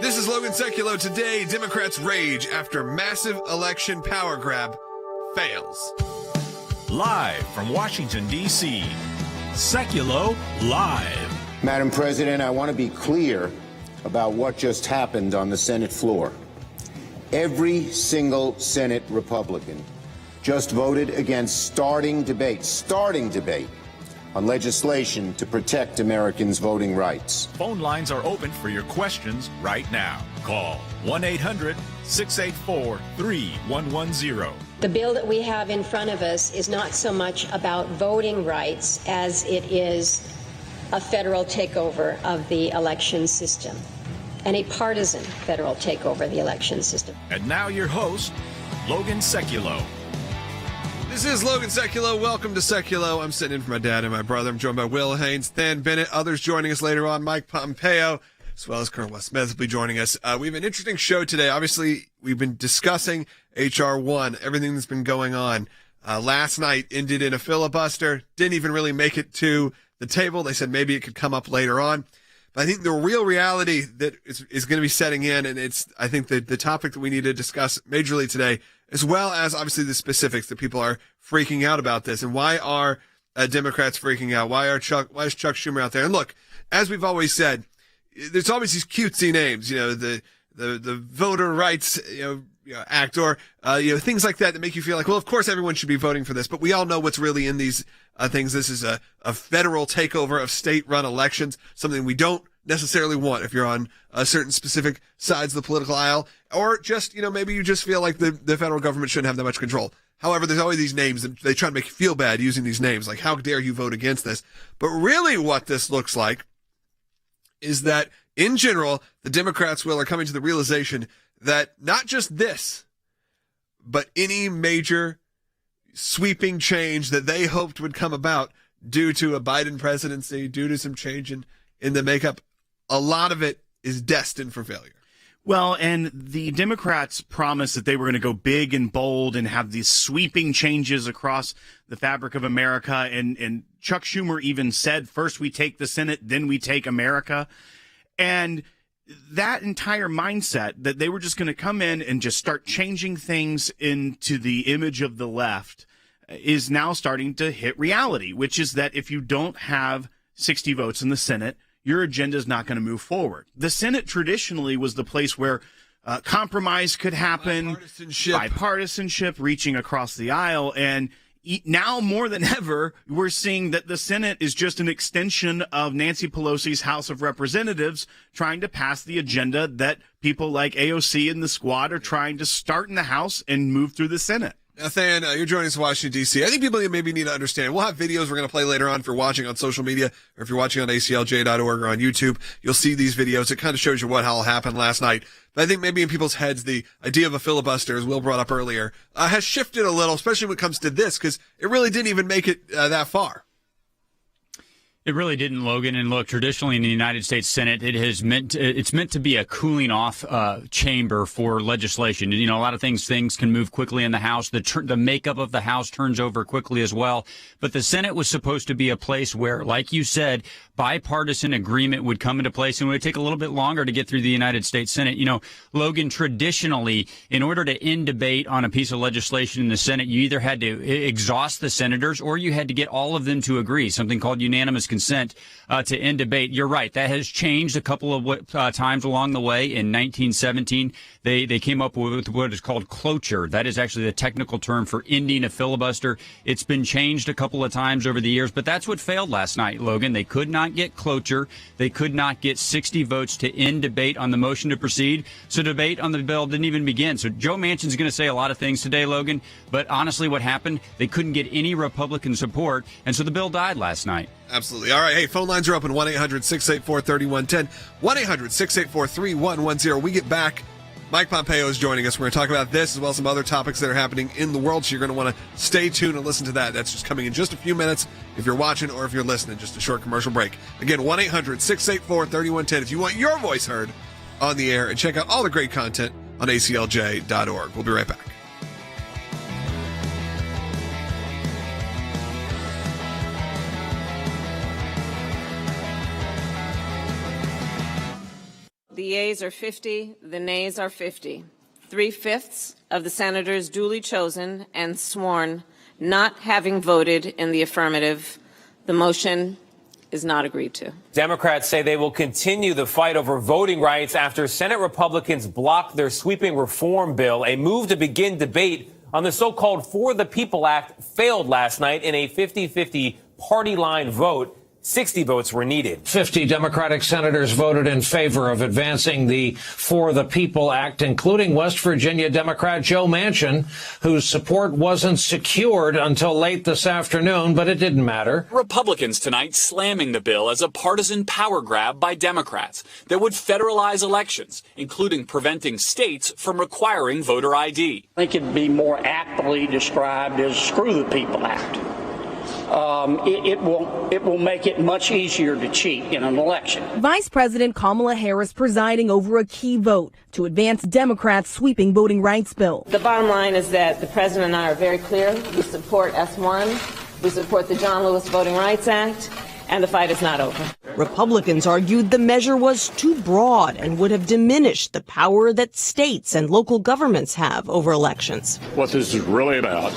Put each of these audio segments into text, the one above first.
This is Logan Sekulow. Today, Democrats rage after massive election power grab fails. Live from Washington, D.C., Sekulow Live. Madam President, I want to be clear about what just happened on the Senate floor. Every single Senate Republican just voted against starting debate on legislation to protect Americans' voting rights. Phone lines are open for your questions right now. Call 1-800-684-3110. The bill that we have in front of us is not so much about voting rights as it is a federal takeover of the election system, and a partisan federal takeover of the election system. And now your host, Logan Sekulow. This is Logan Sekulow. Welcome to Sekulow. I'm sitting in for my dad and my brother. I'm joined by Will Haynes, Stan Bennett, others joining us later on, Mike Pompeo, as well as Colonel Wes Smith will be joining us. We have an interesting show today. Obviously, we've been discussing H.R. 1, everything that's been going on. Last night ended in a filibuster. Didn't even really make it to the table. They said maybe it could come up later on. But I think the real reality that is going to be setting in, and it's, I think, the topic that we need to discuss majorly today, as well as obviously the specifics that people are freaking out about this. And why are Democrats freaking out? Why is Chuck Schumer out there? And look, as we've always said, there's always these cutesy names, the voter rights, act, or, things like that make you feel like, well, of course everyone should be voting for this. But we all know what's really in these things. This is a federal takeover of state-run elections, something we don't necessarily want if you're on certain specific sides of the political aisle, or just, maybe you just feel like the federal government shouldn't have that much control. However, there's always these names that they try to make you feel bad using these names, like how dare you vote against this? But really what this looks like is that in general, the Democrats are coming to the realization that not just this, but any major sweeping change that they hoped would come about due to a Biden presidency, due to some change in the makeup, a lot of it is destined for failure. Well, and the Democrats promised that they were going to go big and bold and have these sweeping changes across the fabric of America. And Chuck Schumer even said, first we take the Senate, then we take America. And that entire mindset that they were just going to come in and just start changing things into the image of the left is now starting to hit reality, which is that if you don't have 60 votes in the Senate, your agenda is not going to move forward. The Senate traditionally was the place where compromise could happen, bipartisanship reaching across the aisle, and now more than ever, we're seeing that the Senate is just an extension of Nancy Pelosi's House of Representatives trying to pass the agenda that people like AOC and the Squad are trying to start in the House and move through the Senate. Nathan, you're joining us in Washington, D.C. I think people maybe need to understand. We'll have videos we're going to play later on if you're watching on social media or if you're watching on ACLJ.org or on YouTube. You'll see these videos. It kind of shows you what all happened last night. But I think maybe in people's heads, the idea of a filibuster, as Will brought up earlier, has shifted a little, especially when it comes to this, because it really didn't even make it that far. It really didn't, Logan. And look, traditionally in the United States Senate, it's meant to be a cooling off chamber for legislation. A lot of things can move quickly in the House. The makeup of the House turns over quickly as well. But the Senate was supposed to be a place where, like you said, bipartisan agreement would come into place, and it would take a little bit longer to get through the United States Senate. Logan, traditionally, in order to end debate on a piece of legislation in the Senate, you either had to exhaust the senators or you had to get all of them to agree, something called unanimous consent to end debate. You're right. That has changed a couple of times along the way. In 1917, they came up with what is called cloture. That is actually the technical term for ending a filibuster. It's been changed a couple of times over the years, but that's what failed last night, Logan. They could not get cloture. They could not get 60 votes to end debate on the motion to proceed. So debate on the bill didn't even begin. So Joe Manchin's going to say a lot of things today, Logan, but honestly what happened, they couldn't get any Republican support, and so the bill died last night. Absolutely. All right. Hey, phone lines are open. 1-800-684-3110. 1-800-684-3110. We get back. Mike Pompeo is joining us. We're going to talk about this as well as some other topics that are happening in the world. So you're going to want to stay tuned and listen to that. That's just coming in just a few minutes if you're watching or if you're listening. Just a short commercial break. Again, 1-800-684-3110 if you want your voice heard on the air. And check out all the great content on ACLJ.org. We'll be right back. The yeas are 50, the nays are 50. 3/5 of the senators duly chosen and sworn not having voted in the affirmative. The motion is not agreed to. Democrats say they will continue the fight over voting rights after Senate Republicans blocked their sweeping reform bill. A move to begin debate on the so-called For the People Act failed last night in a 50-50 party line vote. 60 votes were needed. 50 Democratic senators voted in favor of advancing the For the People Act, including West Virginia Democrat Joe Manchin, whose support wasn't secured until late this afternoon, but it didn't matter. Republicans tonight slamming the bill as a partisan power grab by Democrats that would federalize elections, including preventing states from requiring voter ID. I think it'd be more aptly described as Screw the People Act. It will make it much easier to cheat in an election. Vice President Kamala Harris presiding over a key vote to advance Democrats' sweeping voting rights bill. The bottom line is that the president and I are very clear. We support S1. We support the John Lewis Voting Rights Act. And the fight is not over. Republicans argued the measure was too broad and would have diminished the power that states and local governments have over elections. What this is really about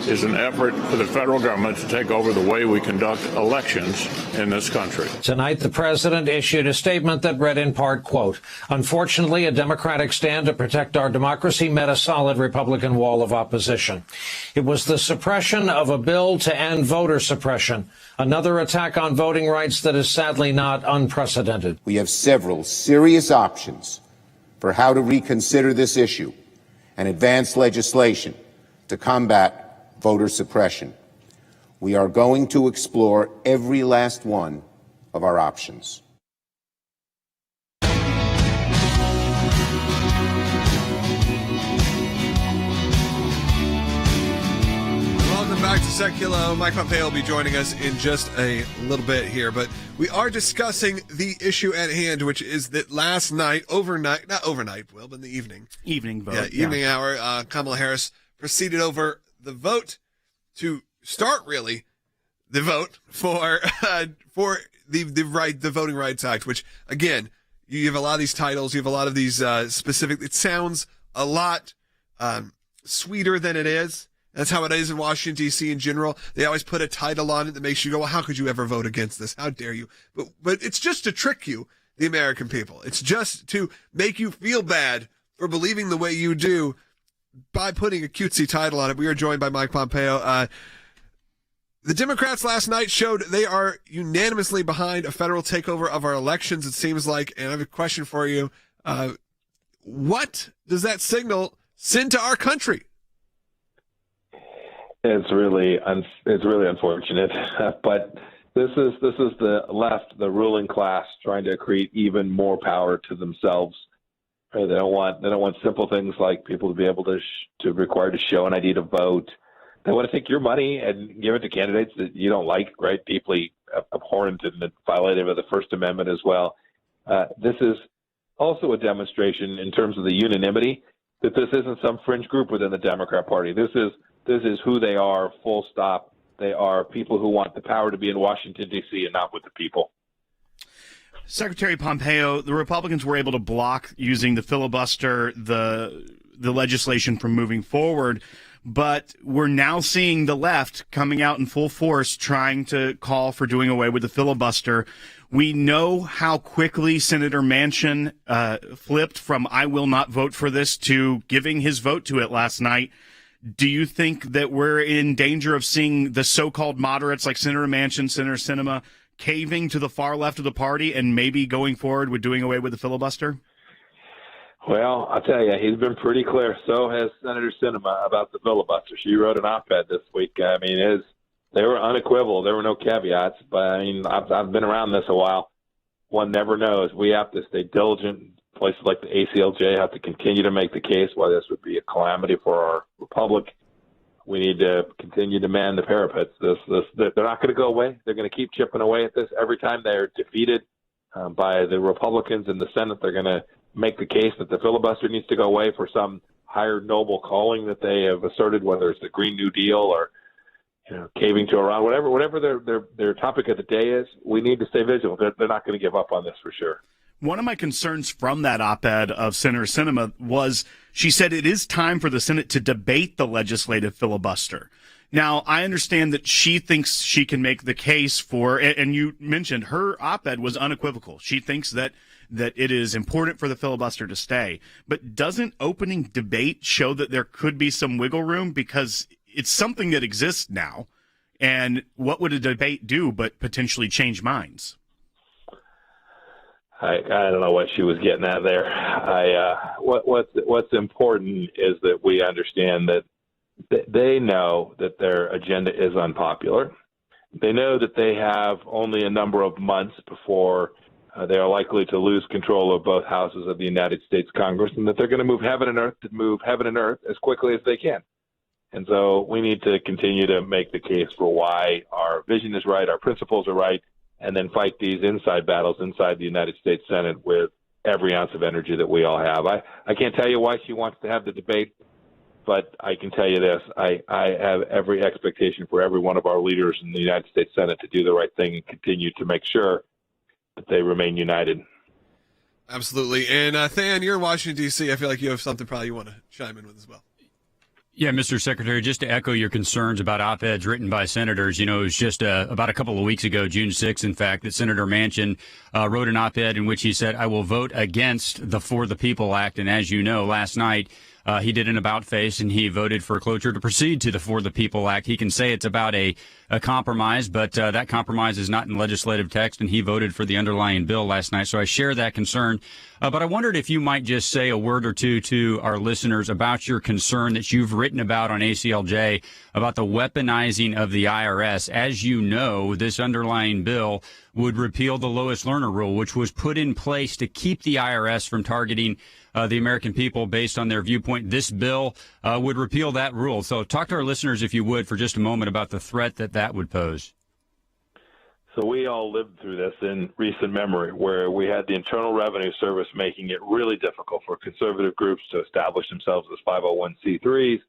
is an effort for the federal government to take over the way we conduct elections in this country. Tonight, the president issued a statement that read in part, quote, "Unfortunately, a Democratic stand to protect our democracy met a solid Republican wall of opposition. It was the suppression of a bill to end voter suppression, another attack on voting rights that is sadly not unprecedented." We have several serious options for how to reconsider this issue and advance legislation to combat voter suppression. We are going to explore every last one of our options. Welcome back to Sekulow. Mike Pompeo will be joining us in just a little bit here, but we are discussing the issue at hand, which is that last night, not overnight, Will, but in the evening. Evening vote. Yeah, evening hour, Kamala Harris proceeded over the vote to start really the vote for the Voting Rights Act, which again, you have a lot of these titles, you have a lot of these specific. It sounds a lot sweeter than it is. That's how it is in Washington D.C. in general. They always put a title on it that makes you go, "Well, how could you ever vote against this? How dare you?" But it's just to trick you, the American people. It's just to make you feel bad for believing the way you do by putting a cutesy title on it. We are joined by Mike Pompeo. The Democrats last night showed they are unanimously behind a federal takeover of our elections, it seems like. And I have a question for you. What does that signal send to our country? It's really unfortunate, but this is the left, the ruling class, trying to create even more power to themselves. They don't want simple things like people to be able to required to show an ID to vote. They want to take your money and give it to candidates that you don't like, right? Deeply abhorrent and violative of the First Amendment as well. This is also a demonstration in terms of the unanimity that this isn't some fringe group within the Democrat Party. This is who they are, full stop. They are people who want the power to be in Washington, D.C. and not with the people. Secretary Pompeo, the Republicans were able to block, using the filibuster, the legislation from moving forward, but we're now seeing the left coming out in full force trying to call for doing away with the filibuster. We know how quickly Senator Manchin flipped from "I will not vote for this" to giving his vote to it last night. Do you think that we're in danger of seeing the so-called moderates like Senator Manchin, Senator Sinema, caving to the far left of the party and maybe going forward with doing away with the filibuster? Well, I'll tell you, he's been pretty clear. So has Senator Sinema about the filibuster. She wrote an op-ed this week. I mean, they were unequivocal. There were no caveats. But, I mean, I've been around this a while. One never knows. We have to stay diligent. Places like the ACLJ have to continue to make the case why this would be a calamity for our republic. We need to continue to man the parapets. They're not going to go away. They're going to keep chipping away at this. Every time they're defeated by the Republicans in the Senate, they're going to make the case that the filibuster needs to go away for some higher noble calling that they have asserted, whether it's the Green New Deal or caving to Iran, whatever their topic of the day is. We need to stay vigilant. They're not going to give up on this for sure. One of my concerns from that op-ed of Senator Sinema was she said it is time for the Senate to debate the legislative filibuster. Now, I understand that she thinks she can make the case for, and you mentioned her op-ed was unequivocal. She thinks that it is important for the filibuster to stay. But doesn't opening debate show that there could be some wiggle room? Because it's something that exists now. And what would a debate do but potentially change minds? I don't know what she was getting at there. What's important is that we understand that they know that their agenda is unpopular. They know that they have only a number of months before they are likely to lose control of both houses of the United States Congress, and that they're going to move heaven and earth as quickly as they can. And so we need to continue to make the case for why our vision is right, our principles are right, and then fight these inside battles inside the United States Senate with every ounce of energy that we all have. I can't tell you why she wants to have the debate, but I can tell you this. I have every expectation for every one of our leaders in the United States Senate to do the right thing and continue to make sure that they remain united. Absolutely. And Than, you're in Washington, D.C. I feel like you have something probably you want to chime in with as well. Yeah, Mr. Secretary, just to echo your concerns about op-eds written by senators, it was just about a couple of weeks ago, June 6th, in fact, that Senator Manchin wrote an op-ed in which he said, I will vote against the For the People Act. And as you know, last night, he did an about-face and he voted for cloture to proceed to the For the People Act. He can say it's about a compromise, but that compromise is not in legislative text, and he voted for the underlying bill last night. So I share that concern. But I wondered if you might just say a word or two to our listeners about your concern that you've written about on ACLJ about the weaponizing of the IRS. As you know, this underlying bill would repeal the lowest learner rule, which was put in place to keep the IRS from targeting the American people based on their viewpoint. This bill would repeal that rule. So talk to our listeners, if you would, for just a moment about the threat that would pose. So we all lived through this in recent memory, where we had the Internal Revenue Service making it really difficult for conservative groups to establish themselves as 501c3s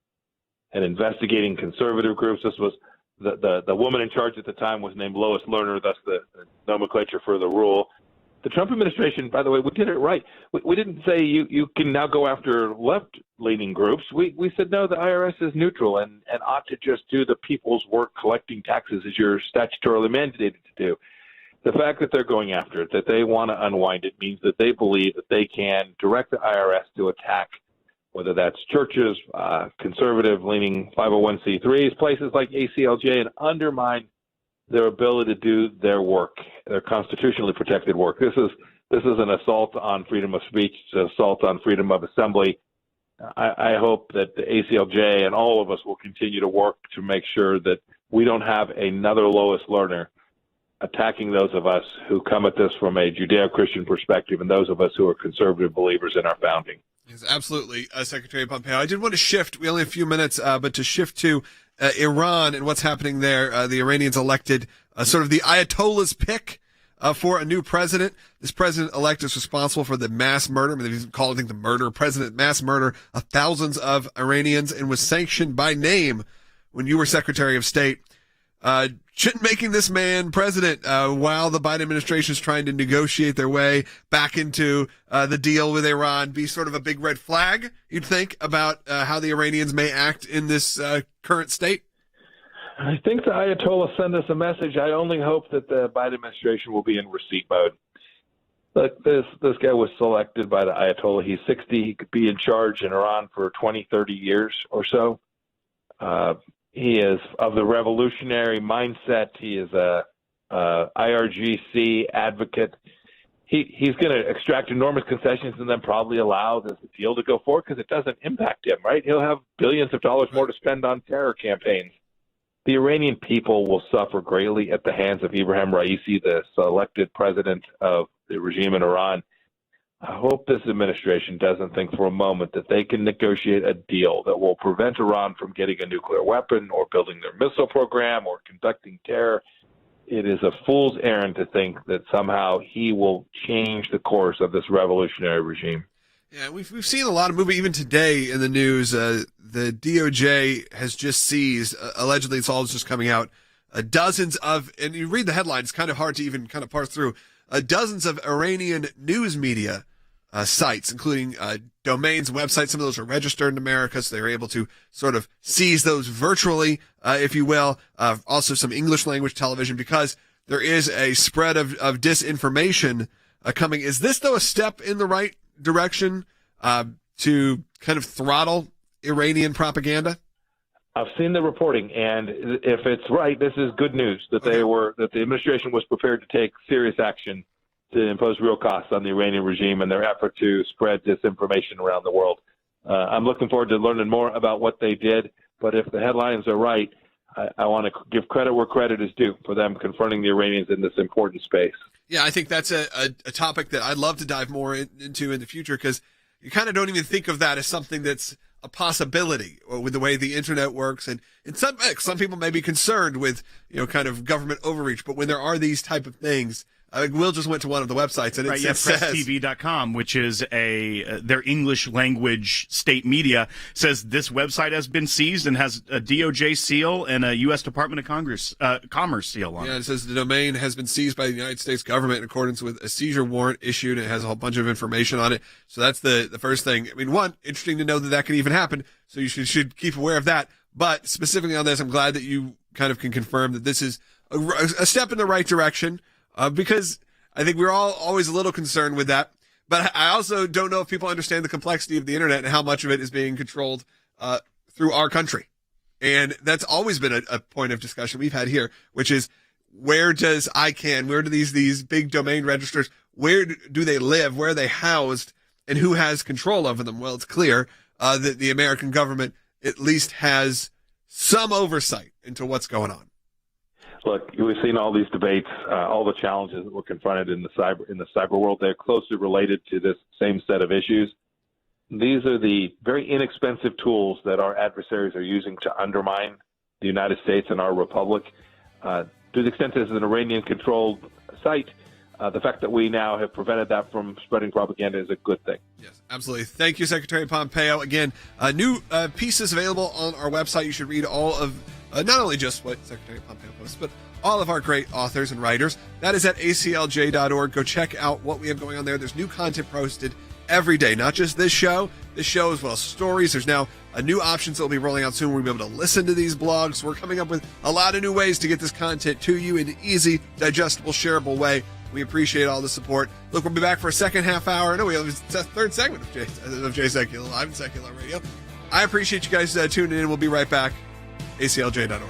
and investigating conservative groups. This was the woman in charge at the time was named Lois Lerner, thus the nomenclature for the rule. The Trump administration, by the way, we did it right. We didn't say you can now go after left-leaning groups. We said, no, the IRS is neutral and ought to just do the people's work collecting taxes as you're statutorily mandated to do. The fact that they're going after it, that they want to unwind it, means that they believe that they can direct the IRS to attack, whether that's churches, conservative-leaning 501c3s, places like ACLJ, and undermine their ability to do their work, their constitutionally protected work. This is an assault on freedom of speech, it's an assault on freedom of assembly. I hope that the ACLJ and all of us will continue to work to make sure that we don't have another Lois Lerner attacking those of us who come at this from a Judeo-Christian perspective and those of us who are conservative believers in our founding. Yes, absolutely, Secretary Pompeo. I did want to shift. We only have a few minutes, but to shift to Iran and what's happening there. The Iranians elected sort of the Ayatollah's pick for a new president. This president-elect is responsible for the mass murder. I mean, they've called, I think, the murder president, mass murder of thousands of Iranians, and was sanctioned by name when you were Secretary of State. Shouldn't making this man president while the Biden administration is trying to negotiate their way back into the deal with Iran be sort of a big red flag, you'd think, about how the Iranians may act in this current state? I think the Ayatollah sent us a message. I only hope that the Biden administration will be in receipt mode. Look, this guy was selected by the Ayatollah. He's 60. He could be in charge in Iran for 20, 30 years or so. He is of the revolutionary mindset. He is a IRGC advocate. He's going to extract enormous concessions and then probably allow this deal to go forward because it doesn't impact him, right? He'll have billions of dollars more to spend on terror campaigns. The Iranian people will suffer greatly at the hands of Ibrahim Raisi, the elected president of the regime in Iran. I hope this administration doesn't think for a moment that they can negotiate a deal that will prevent Iran from getting a nuclear weapon or building their missile program or conducting terror. It is a fool's errand to think that somehow he will change the course of this revolutionary regime. Yeah, we've seen a lot of movement even today in the news. The DOJ has just seized, allegedly it's all just coming out, dozens of, and you read the headline, it's kind of hard to even kind of parse through, dozens of Iranian news media sites, including domains, websites. Some of those are registered in America, so they were able to sort of seize those virtually, if you will. Also some English language television, because there is a spread of disinformation coming. Is this, though, a step in the right direction to kind of throttle Iranian propaganda? I've seen the reporting, and if it's right, this is good news that that the administration was prepared to take serious action to impose real costs on the Iranian regime and their effort to spread disinformation around the world. I'm looking forward to learning more about what they did, but if the headlines are right, I want to give credit where credit is due for them confronting the Iranians in this important space. Yeah, I think that's a topic that I'd love to dive more into in the future, because you kind of don't even think of that as something that's a possibility, or with the way the internet works. And some people may be concerned with, kind of government overreach, but when there are these type of things, Will just went to one of the websites, and it says presstv.com, which is their English language state media, says this website has been seized and has a DOJ seal and a U.S. Department of Commerce seal on it. Yeah, it says the domain has been seized by the United States government in accordance with a seizure warrant issued. It has a whole bunch of information on it. So that's the first thing. I mean, one, interesting to know that could even happen. So you should keep aware of that. But specifically on this, I'm glad that you kind of can confirm that this is a step in the right direction. Because I think we're all always a little concerned with that. But I also don't know if people understand the complexity of the internet and how much of it is being controlled through our country. And that's always been a point of discussion we've had here, which is, where does ICANN, where do these big domain registers, where do they live, where are they housed, and who has control over them? Well, it's clear that the American government at least has some oversight into what's going on. Look, we've seen all these debates, all the challenges that we're confronted in the cyber world. They're closely related to this same set of issues. These are the very inexpensive tools that our adversaries are using to undermine the United States and our republic. To the extent this is an Iranian-controlled site, the fact that we now have prevented that from spreading propaganda is a good thing. Yes, absolutely. Thank you, Secretary Pompeo. Again, new pieces available on our website. You should read all of not only just what Secretary Pompeo posts, but all of our great authors and writers. That is at aclj.org. Go check out what we have going on there. There's new content posted every day, not just this show as well as stories. There's now a new options that will be rolling out soon. We'll be able to listen to these blogs. We're coming up with a lot of new ways to get this content to you in an easy, digestible, shareable way. We appreciate all the support. Look, we'll be back for a second half hour. No, we have a third segment of Jay Sekulow Live and Sekulow Radio. I appreciate you guys tuning in. We'll be right back. ACLJ.org.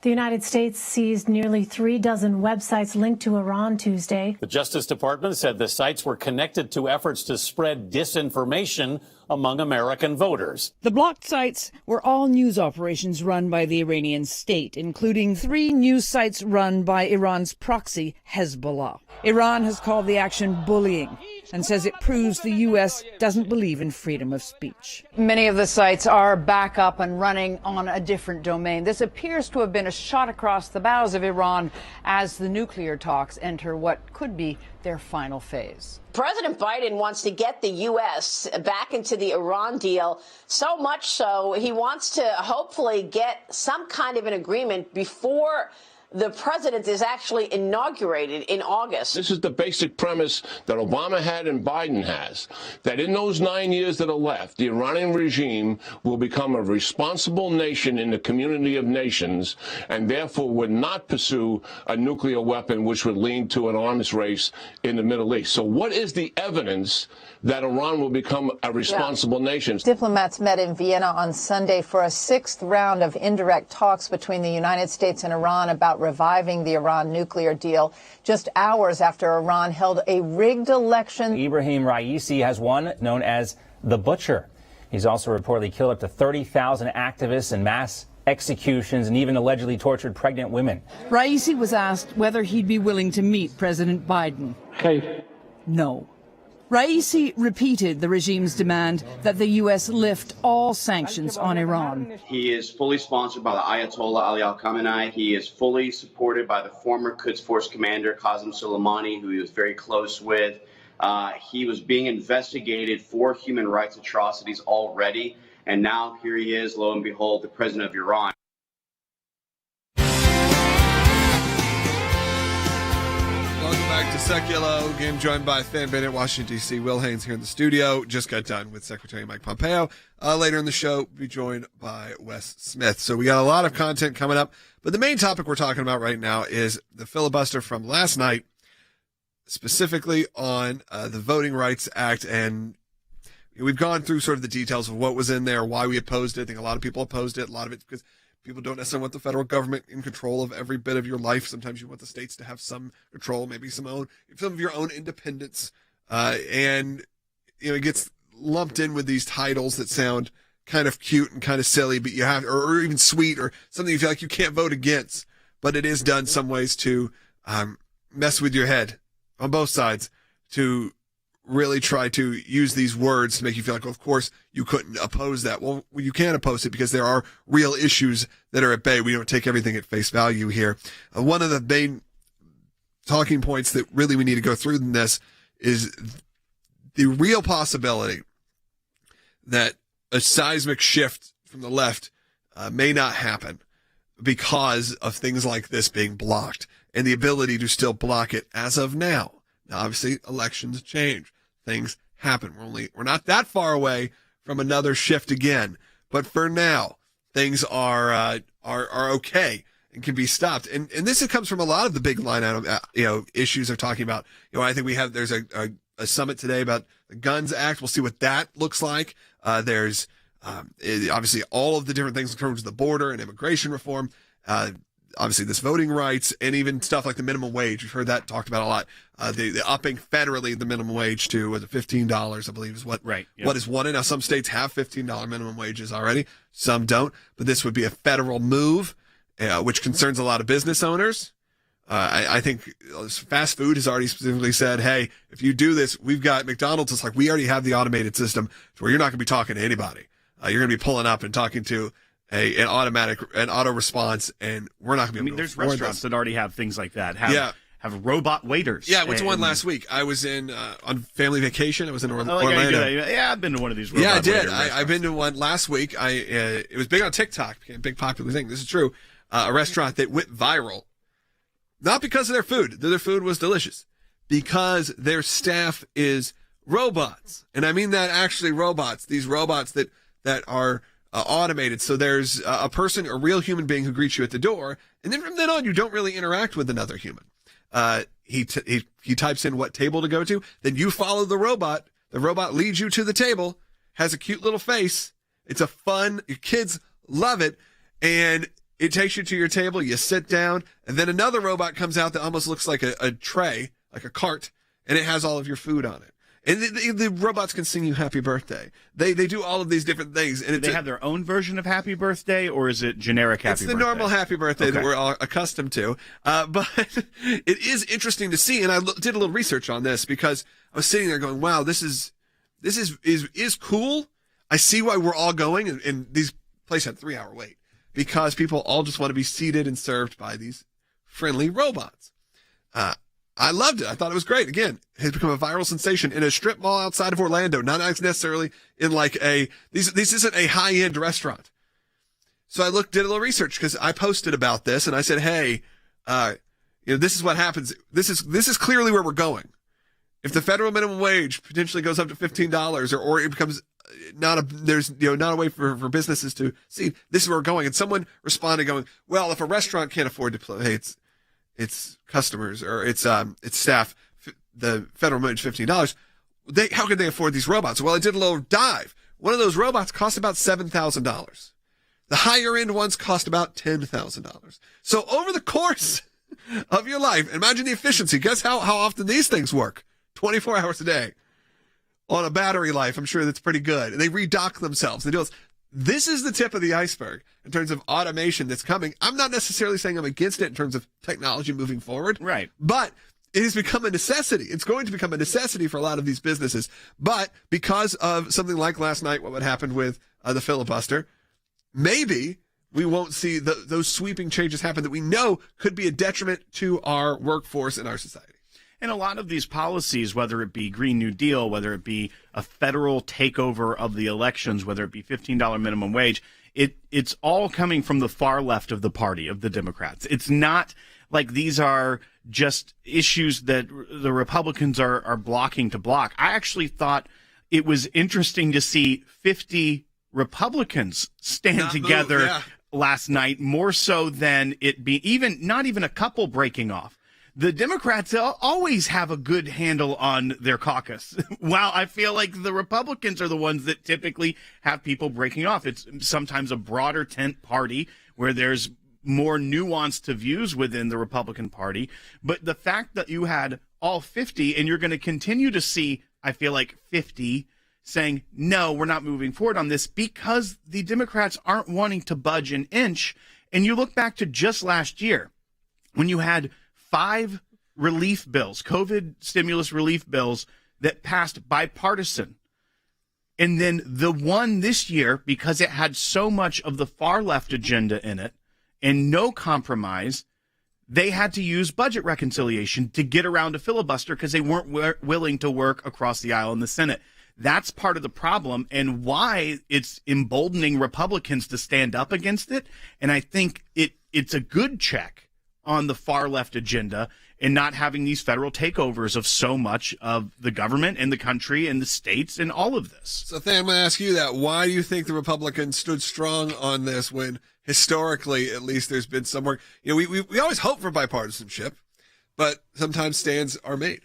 The United States seized nearly 3 dozen websites linked to Iran Tuesday. The Justice Department said the sites were connected to efforts to spread disinformation among American voters. The blocked sites were all news operations run by the Iranian state, including 3 news sites run by Iran's proxy, Hezbollah. Iran has called the action bullying and says it proves the U.S. doesn't believe in freedom of speech. Many of the sites are back up and running on a different domain. This appears to have been a shot across the bows of Iran as the nuclear talks enter what could be their final phase. President Biden wants to get the U.S. back into the Iran deal, so much so he wants to hopefully get some kind of an agreement before the president is actually inaugurated in August. This is the basic premise that Obama had and Biden has, that in those 9 years that are left, the Iranian regime will become a responsible nation in the community of nations and therefore would not pursue a nuclear weapon which would lead to an arms race in the Middle East. So what is the evidence that Iran will become a responsible nation? Diplomats met in Vienna on Sunday for a 6th round of indirect talks between the United States and Iran about reviving the Iran nuclear deal, just hours after Iran held a rigged election. Ibrahim Raisi has won, known as the Butcher. He's also reportedly killed up to 30,000 activists and mass executions and even allegedly tortured pregnant women. Raisi was asked whether he'd be willing to meet President Biden. No. Raisi repeated the regime's demand that the U.S. lift all sanctions on Iran. He is fully sponsored by the Ayatollah Ali Khamenei. He is fully supported by the former Quds Force commander, Qasem Soleimani, who he was very close with. He was being investigated for human rights atrocities already. And now here he is, lo and behold, the president of Iran. Welcome back to Sekulow. Again, joined by Than Bennett, Washington, D.C. Will Haynes here in the studio. Just got done with Secretary Mike Pompeo. Later in the show, we'll be joined by Wes Smith. So we got a lot of content coming up. But the main topic we're talking about right now is the filibuster from last night, specifically on the Voting Rights Act. And we've gone through sort of the details of what was in there, why we opposed it. I think a lot of people opposed it. A lot of it because people don't necessarily want the federal government in control of every bit of your life. Sometimes you want the states to have some control, maybe some of your own independence. And it gets lumped in with these titles that sound kind of cute and kind of silly, but you have, or even sweet, or something you feel like you can't vote against. But it is done some ways to mess with your head on both sides, to really try to use these words to make you feel like, well, of course, you couldn't oppose that. Well, you can oppose it because there are real issues that are at bay. We don't take everything at face value here. One of the main talking points that really we need to go through in this is the real possibility that a seismic shift from the left may not happen because of things like this being blocked and the ability to still block it as of now. Now, obviously, elections change. Things happen. We're not that far away from another shift again. But for now, things are okay and can be stopped. And this comes from a lot of the big line item, issues they're talking about. I think there's a summit today about the Guns Act. We'll see what that looks like. There's obviously all of the different things in terms of the border and immigration reform. Obviously this voting rights, and even stuff like the minimum wage. We've heard that talked about a lot. The upping federally the minimum wage to $15, I believe, is what is wanted. Now, some states have $15 minimum wages already. Some don't. But this would be a federal move, which concerns a lot of business owners. I think fast food has already specifically said, hey, if you do this, we've got McDonald's. It's like, we already have the automated system to where you're not going to be talking to anybody. You're going to be pulling up and talking to an auto response, and we're not going to be able to there's restaurants that already have things like that. Have robot waiters. Yeah, I went to one last week. I was on family vacation. I was in Orlando. Yeah, I've been to one of these robot Yeah, I did. waiter I've been to one last week. It was big on TikTok, became a big popular thing. This is true. A restaurant that went viral, not because of their food. Their food was delicious, because their staff is robots. And I mean that actually robots. These robots that are automated. So there's a person, a real human being who greets you at the door. And then from then on, you don't really interact with another human. He types in what table to go to. Then you follow the robot. The robot leads you to the table, has a cute little face. It's a fun, your kids love it. And it takes you to your table. You sit down, and then another robot comes out that almost looks like a tray, like a cart, and it has all of your food on it. And the robots can sing you happy birthday. They do all of these different things. And do they have their own version of happy birthday, or is it generic happy birthday? It's the normal happy birthday that we're all accustomed to. But it is interesting to see. And I did a little research on this because I was sitting there going, wow, this is cool. I see why we're all going. And these places had 3-hour wait because people all just want to be seated and served by these friendly robots. I loved it. I thought it was great. Again, it has become a viral sensation in a strip mall outside of Orlando, not necessarily in like this isn't a high-end restaurant. So I did a little research because I posted about this and I said, hey, this is what happens. This is clearly where we're going. If the federal minimum wage potentially goes up to $15 or it becomes not a way for businesses to see, this is where we're going. And someone responded going, well, if a restaurant can't afford to pay its customers or its staff the federal minimum $15, how could they afford these robots? Well, I did a little dive. One of those robots cost about $7,000. The higher end ones cost about $10,000. So over the course of your life, imagine the efficiency. Guess how often these things work? 24 hours a day. On a battery life, I'm sure that's pretty good. And they redock themselves. They do this. This is the tip of the iceberg in terms of automation that's coming. I'm not necessarily saying I'm against it in terms of technology moving forward. Right. But it has become a necessity. It's going to become a necessity for a lot of these businesses. But because of something like last night, what happened with the filibuster, maybe we won't see those sweeping changes happen that we know could be a detriment to our workforce and our society. And a lot of these policies, whether it be Green New Deal, whether it be a federal takeover of the elections, whether it be $15 minimum wage, it's all coming from the far left of the party, of the Democrats. It's not like these are just issues that the Republicans are blocking to block. I actually thought it was interesting to see 50 Republicans stand together last night, more so than it be not even a couple breaking off. The Democrats always have a good handle on their caucus. While I feel like the Republicans are the ones that typically have people breaking off. It's sometimes a broader tent party where there's more nuanced views within the Republican Party. But the fact that you had all 50, and you're going to continue to see, I feel like, 50 saying, no, we're not moving forward on this, because the Democrats aren't wanting to budge an inch. And you look back to just last year when you had 5 relief bills, COVID stimulus relief bills, that passed bipartisan. And then the one this year, because it had so much of the far left agenda in it and no compromise, they had to use budget reconciliation to get around a filibuster because they weren't willing to work across the aisle in the Senate. That's part of the problem and why it's emboldening Republicans to stand up against it. And I think it's a good check on the far left agenda and not having these federal takeovers of so much of the government and the country and the states and all of this. So, Than, I'm going to ask you that. Why do you think the Republicans stood strong on this when historically, at least, there's been some work? You know, we always hope for bipartisanship, but sometimes stands are made.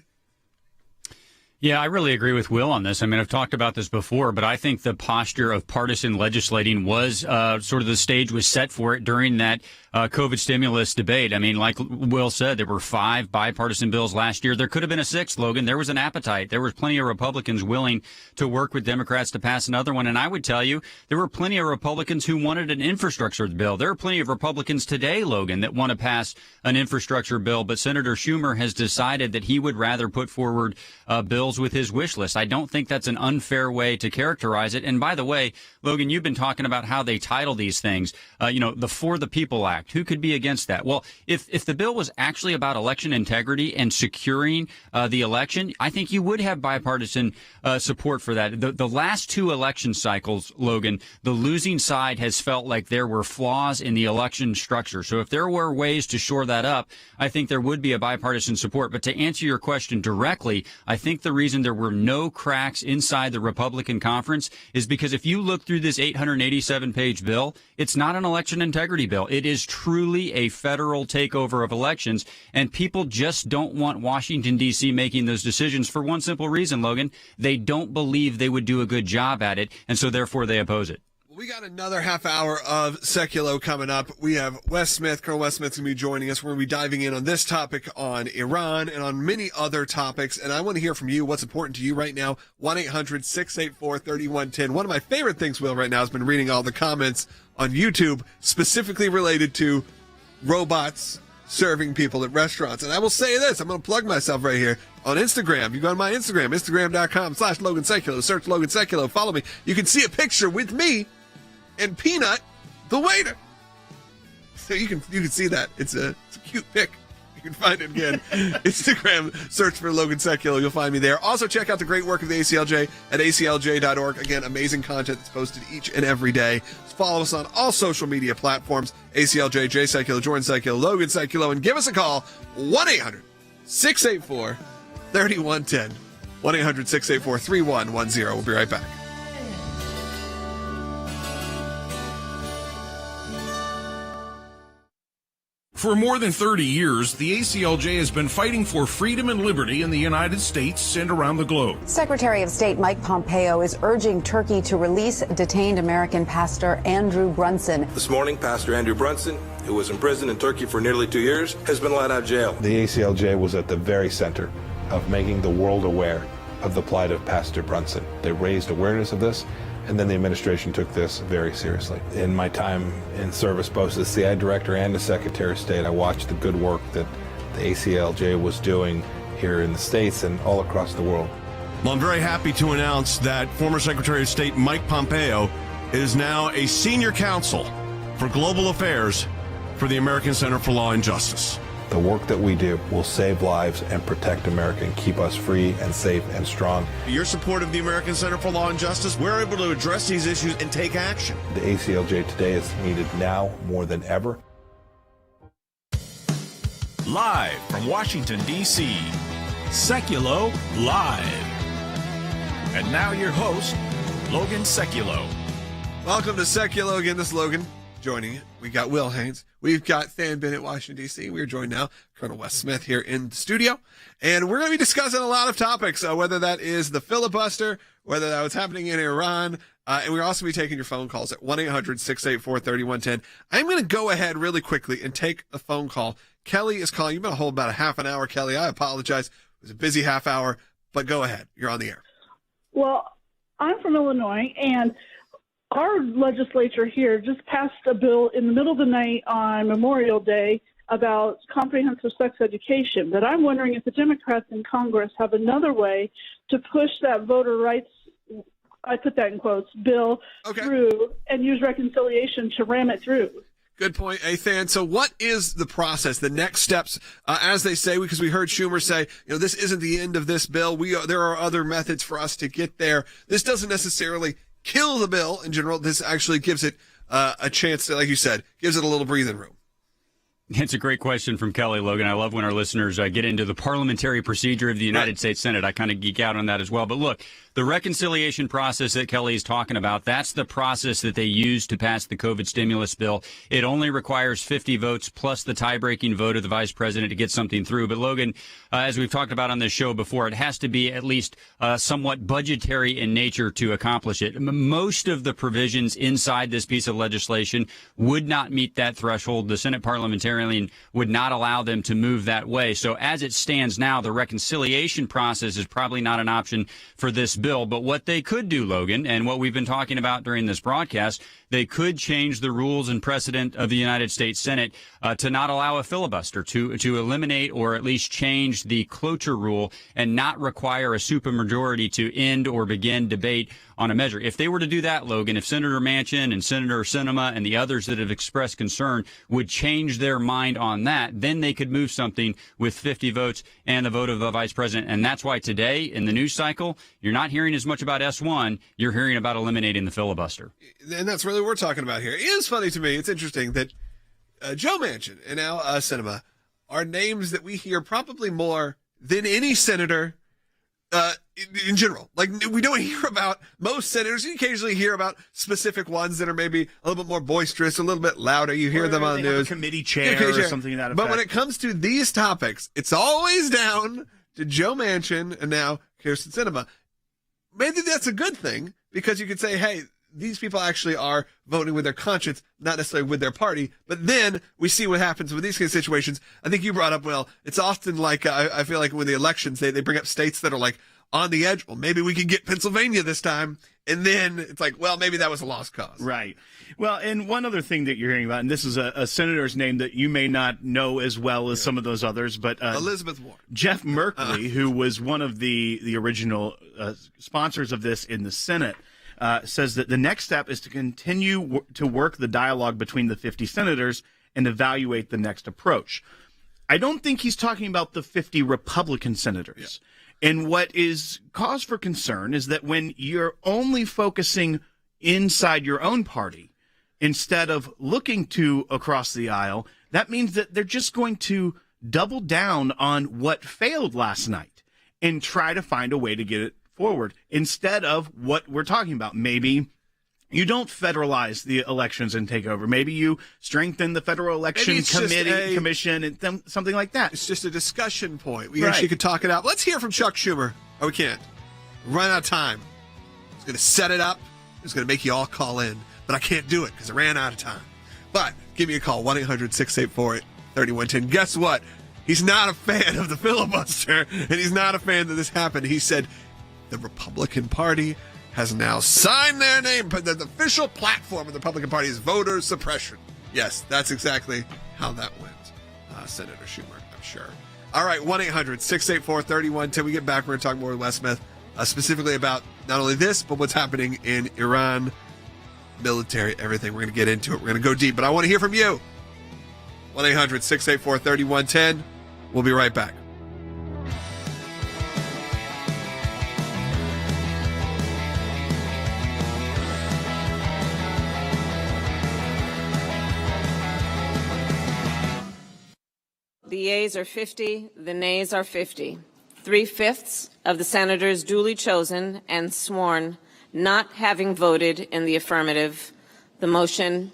Yeah, I really agree with Will on this. I mean, I've talked about this before, but I think the posture of partisan legislating was sort of the stage was set for it during that COVID stimulus debate. I mean, like Will said, there were 5 bipartisan bills last year. There could have been a 6th, Logan. There was an appetite. There was plenty of Republicans willing to work with Democrats to pass another one. And I would tell you, there were plenty of Republicans who wanted an infrastructure bill. There are plenty of Republicans today, Logan, that want to pass an infrastructure bill. But Senator Schumer has decided that he would rather put forward bills with his wish list. I don't think that's an unfair way to characterize it. And by the way, Logan, you've been talking about how they title these things, the For the People Act. Who could be against that? Well, if the bill was actually about election integrity and securing the election, I think you would have bipartisan support for that. The last 2 election cycles, Logan, the losing side has felt like there were flaws in the election structure. So if there were ways to shore that up, I think there would be a bipartisan support. But to answer your question directly, I think the reason there were no cracks inside the Republican conference is because if you look through this 887-page bill, it's not an election integrity bill. It is truly a federal takeover of elections, and people just don't want Washington, D.C. making those decisions for one simple reason, Logan. They don't believe they would do a good job at it, and so therefore they oppose it. We got another half hour of Sekulow coming up. We have Wes Smith. Colonel Wes Smith's going to be joining us. We're going to be diving in on this topic, on Iran, and on many other topics. And I want to hear from you. What's important to you right now? 1-800-684-3110. One of my favorite things, Will, right now has been reading all the comments on YouTube, specifically related to robots serving people at restaurants. And I will say this. I'm going to plug myself right here. On Instagram, you go to my Instagram, Instagram.com/Logan Sekulow. Search Logan Sekulow. Follow me. You can see a picture with me and Peanut, the waiter. So you can see that. It's a cute pic. You can find it again. Instagram, search for Logan Sekulow. You'll find me there. Also, check out the great work of the ACLJ at aclj.org. Again, amazing content that's posted each and every day. Follow us on all social media platforms. ACLJ, Jay Sekulow, Jordan Sekulow, Logan Sekulow, and give us a call. 1-800-684-3110. 1-800-684-3110. We'll be right back. For more than 30 years, the ACLJ has been fighting for freedom and liberty in the United States and around the globe. Secretary of State Mike Pompeo is urging Turkey to release detained American pastor Andrew Brunson. This morning, Pastor Andrew Brunson, who was in prison in Turkey for nearly 2 years, has been let out of jail. The ACLJ was at the very center of making the world aware of the plight of Pastor Brunson. They raised awareness of this, and then the administration took this very seriously. In my time in service, both as CI Director and as Secretary of State, I watched the good work that the ACLJ was doing here in the States and all across the world. Well, I'm very happy to announce that former Secretary of State Mike Pompeo is now a senior counsel for global affairs for the American Center for Law and Justice. The work that we do will save lives and protect America and keep us free and safe and strong. Your support of the American Center for Law and Justice, we're able to address these issues and take action. The ACLJ today is needed now more than ever. Live from Washington, D.C., Sekulow Live. And now your host, Logan Sekulow. Welcome to Sekulow again. This is Logan joining you. We got Will Haynes. We've got Than Bennett, Washington, D.C. We're joined now, Colonel Wes Smith here in the studio. And we're going to be discussing a lot of topics, whether that is the filibuster, whether that was happening in Iran. And we'll also be taking your phone calls at 1-800-684-3110. I'm going to go ahead really quickly and take a phone call. Kelly is calling. You've been to hold about a half an hour, Kelly. I apologize. It was a busy half hour, but go ahead. You're on the air. Well, I'm from Illinois, and our legislature here just passed a bill in the middle of the night on Memorial Day about comprehensive sex education. But I'm wondering if the Democrats in Congress have another way to push that voter rights, I put that in quotes, bill through and use reconciliation to ram it through. Good point, Than. So what is the process, the next steps, as they say, because we heard Schumer say, this isn't the end of this bill. There are other methods for us to get there. This doesn't necessarily kill the bill in general. This actually gives it a chance to, like you said, gives it a little breathing room. It's a great question from Kelly, Logan. I love when our listeners get into the parliamentary procedure of the United States Senate. I kind of geek out on that as well. But look, the reconciliation process that Kelly is talking about, that's the process that they used to pass the COVID stimulus bill. It only requires 50 votes plus the tie-breaking vote of the vice president to get something through. But Logan, as we've talked about on this show before, it has to be at least somewhat budgetary in nature to accomplish it. Most of the provisions inside this piece of legislation would not meet that threshold. The Senate parliamentarian would not allow them to move that way. So as it stands now, the reconciliation process is probably not an option for this bill. But what they could do, Logan, and what we've been talking about during this broadcast, they could change the rules and precedent of the United States Senate to not allow a filibuster, to eliminate or at least change the cloture rule and not require a supermajority to end or begin debate on a measure. If they were to do that, Logan, if Senator Manchin and Senator Sinema and the others that have expressed concern would change their mind on that, then they could move something with 50 votes and the vote of the vice president. And that's why today in the news cycle, you're not hearing as much about S1, you're hearing about eliminating the filibuster. And that's really what we're talking about here. It is funny to me. It's interesting that Joe Manchin and now Sinema are names that we hear probably more than any senator in general. Like, we don't hear about most senators. You occasionally hear about specific ones that are maybe a little bit more boisterous, a little bit louder. You hear them on the news. Committee chair or something to that effect. But when it comes to these topics, it's always down to Joe Manchin and now Kyrsten Sinema. Maybe that's a good thing, because you could say, hey, these people actually are voting with their conscience, not necessarily with their party. But then we see what happens with these kind of situations. I think you brought up, well, it's often like, I feel like with the elections, they bring up states that are like on the edge. Well, maybe we can get Pennsylvania this time. And then it's like, well, maybe that was a lost cause. Right. Well, and one other thing that you're hearing about, and this is a senator's name that you may not know as well as some of those others, but Elizabeth Warren. Jeff Merkley, who was one of the original sponsors of this in the Senate, says that the next step is to continue to work the dialogue between the 50 senators and evaluate the next approach. I don't think he's talking about the 50 Republican senators. Yeah. And what is cause for concern is that when you're only focusing inside your own party instead of looking to across the aisle, that means that they're just going to double down on what failed last night and try to find a way to get it forward instead of what we're talking about. Maybe you don't federalize the elections and take over. Maybe you strengthen the Federal Election Commission and something like that. It's just a discussion point. We actually could talk it out. Let's hear from Chuck Schumer. Oh, we can't. We're running out of time. He's going to set it up. He's going to make you all call in. But I can't do it because I ran out of time. But give me a call, 1-800-684-3110. Guess what? He's not a fan of the filibuster, and he's not a fan that this happened. He said the Republican Party has now signed their name, but the official platform of the Republican Party is voter suppression. Yes, that's exactly how that went, Senator Schumer, I'm sure. All right, 1-800-684-3110. We get back, we're going to talk more with Wes Smith, specifically about not only this, but what's happening in Iran, military, everything. We're going to get into it. We're going to go deep, but I want to hear from you. 1-800-684-3110. We'll be right back. The yeas are 50, the nays are 50. 3/5 of the senators duly chosen and sworn not having voted in the affirmative. The motion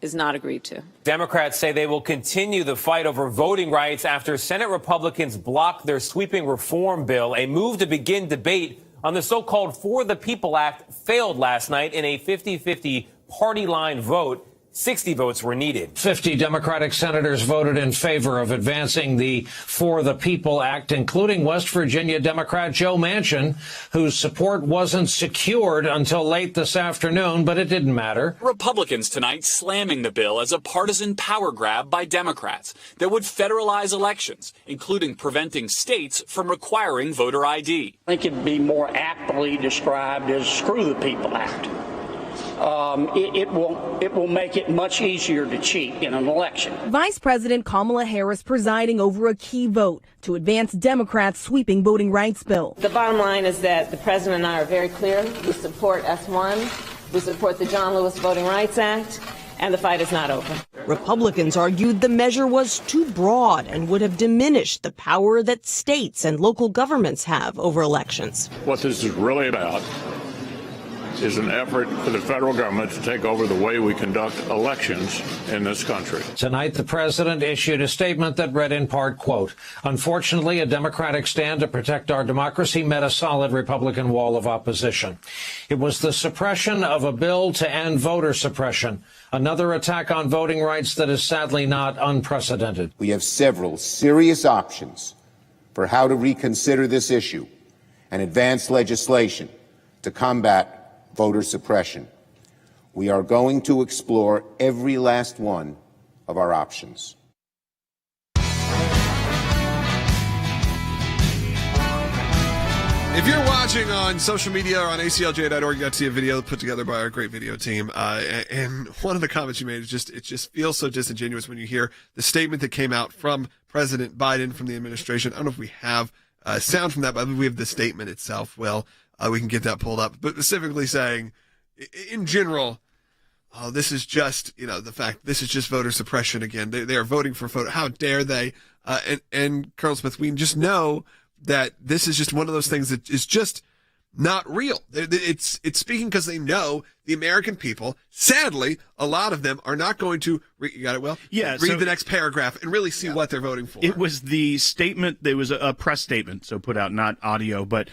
is not agreed to. Democrats say they will continue the fight over voting rights after Senate Republicans blocked their sweeping reform bill. A move to begin debate on the so-called For the People Act failed last night in a 50-50 party line vote. 60 votes were needed. 50 Democratic senators voted in favor of advancing the For the People Act, including West Virginia Democrat Joe Manchin, whose support wasn't secured until late this afternoon, but it didn't matter. Republicans tonight slamming the bill as a partisan power grab by Democrats that would federalize elections, including preventing states from requiring voter ID. I think it'd be more aptly described as Screw the People Act. It will make it much easier to cheat in an election. Vice President Kamala Harris presiding over a key vote to advance Democrats' sweeping voting rights bill. The bottom line is that the president and I are very clear. We support S1. We support the John Lewis Voting Rights Act. And the fight is not over. Republicans argued the measure was too broad and would have diminished the power that states and local governments have over elections. What this is really about is an effort for the federal government to take over the way we conduct elections in this country. Tonight, the president issued a statement that read in part, quote, "Unfortunately, a Democratic stand to protect our democracy met a solid Republican wall of opposition. It was the suppression of a bill to end voter suppression, another attack on voting rights that is sadly not unprecedented." We have several serious options for how to reconsider this issue and advance legislation to combat voter suppression. We are going to explore every last one of our options. If you're watching on social media or on ACLJ.org, you got to see a video put together by our great video team. And one of the comments you made is it just feels so disingenuous when you hear the statement that came out from President Biden from the administration. I don't know if we have sound from that, but we have the statement itself. Well, we can get that pulled up, but specifically saying, in general, this is just, the fact this is just voter suppression again. They are voting for voter. How dare they? And Colonel Smith, we just know that this is just one of those things that is just not real. It's speaking because they know the American people, sadly, a lot of them are not going to, you got it, Will? Yeah. Read the next paragraph and really see what they're voting for. It was the statement, there was a press statement, so put out, not audio, but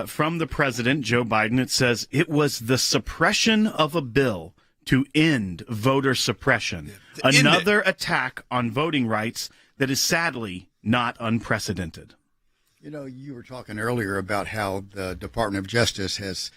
from the president, Joe Biden, it says, it was the suppression of a bill to end voter suppression. Yeah, another attack on voting rights that is sadly not unprecedented. You were talking earlier about how the Department of Justice has,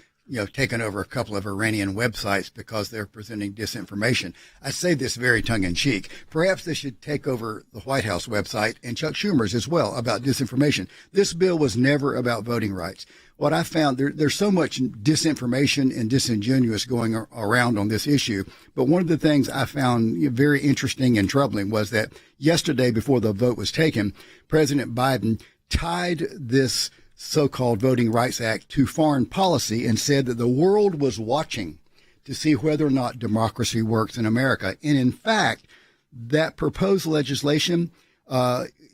taken over a couple of Iranian websites because they're presenting disinformation. I say this very tongue-in-cheek. Perhaps they should take over the White House website and Chuck Schumer's as well about disinformation. This bill was never about voting rights. What I found, there's so much disinformation and disingenuous going around on this issue. But one of the things I found very interesting and troubling was that yesterday, before the vote was taken, President Biden tied this so-called Voting Rights Act to foreign policy and said that the world was watching to see whether or not democracy works in America. And in fact, that proposed legislation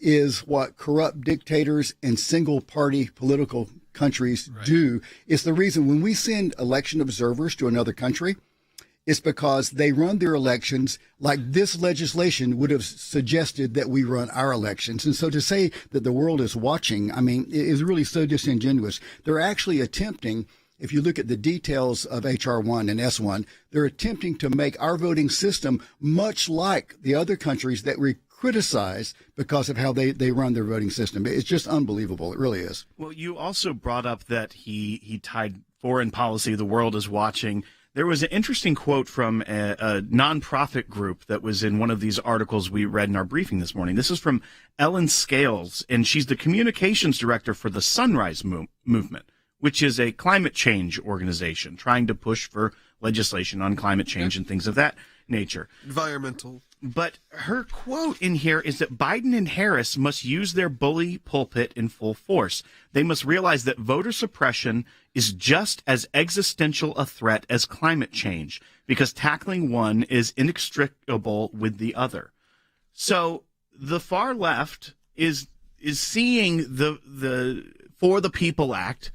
is what corrupt dictators and single-party political countries do. It's the reason when we send election observers to another country, it's because they run their elections like this legislation would have suggested that we run our elections. And so to say that the world is watching, I mean, it is really so disingenuous. They're actually attempting, if you look at the details of H.R. 1 and S1, they're attempting to make our voting system much like the other countries that we criticize because of how they run their voting system. It's just unbelievable. It really is. Well, you also brought up that he tied foreign policy, the world is watching. There was an interesting quote from a nonprofit group that was in one of these articles we read in our briefing this morning. This is from Ellen Scales, and she's the communications director for the Sunrise Movement, which is a climate change organization trying to push for legislation on climate change and things of that nature. Environmental. But her quote in here is that Biden and Harris must use their bully pulpit in full force. They must realize that voter suppression is just as existential a threat as climate change, because tackling one is inextricable with the other. So the far left is seeing the For the People Act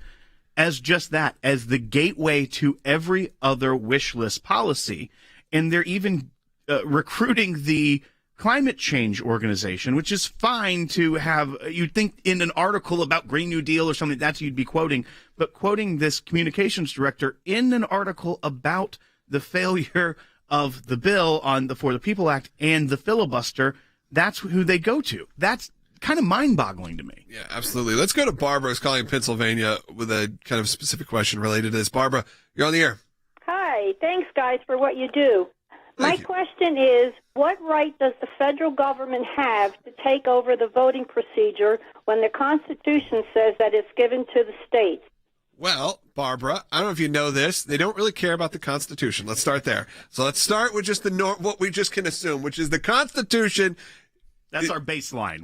as just that, as the gateway to every other wish list policy. And they're even recruiting the climate change organization, which is fine to have. You'd think in an article about Green New Deal or something, that's who you'd be quoting. But quoting this communications director in an article about the failure of the bill on the For the People Act and the filibuster, that's who they go to. That's kind of mind-boggling to me. Yeah, absolutely. Let's go to Barbara, who's calling Pennsylvania with a kind of specific question related to this. Barbara, you're on the air. Hi. Thanks, guys, for what you do. My question is, what right does the federal government have to take over the voting procedure when the Constitution says that it's given to the states? Well, Barbara, I don't know if you know this. They don't really care about the Constitution. Let's start there. So let's start with just what we just can assume, which is the Constitution. That's our baseline.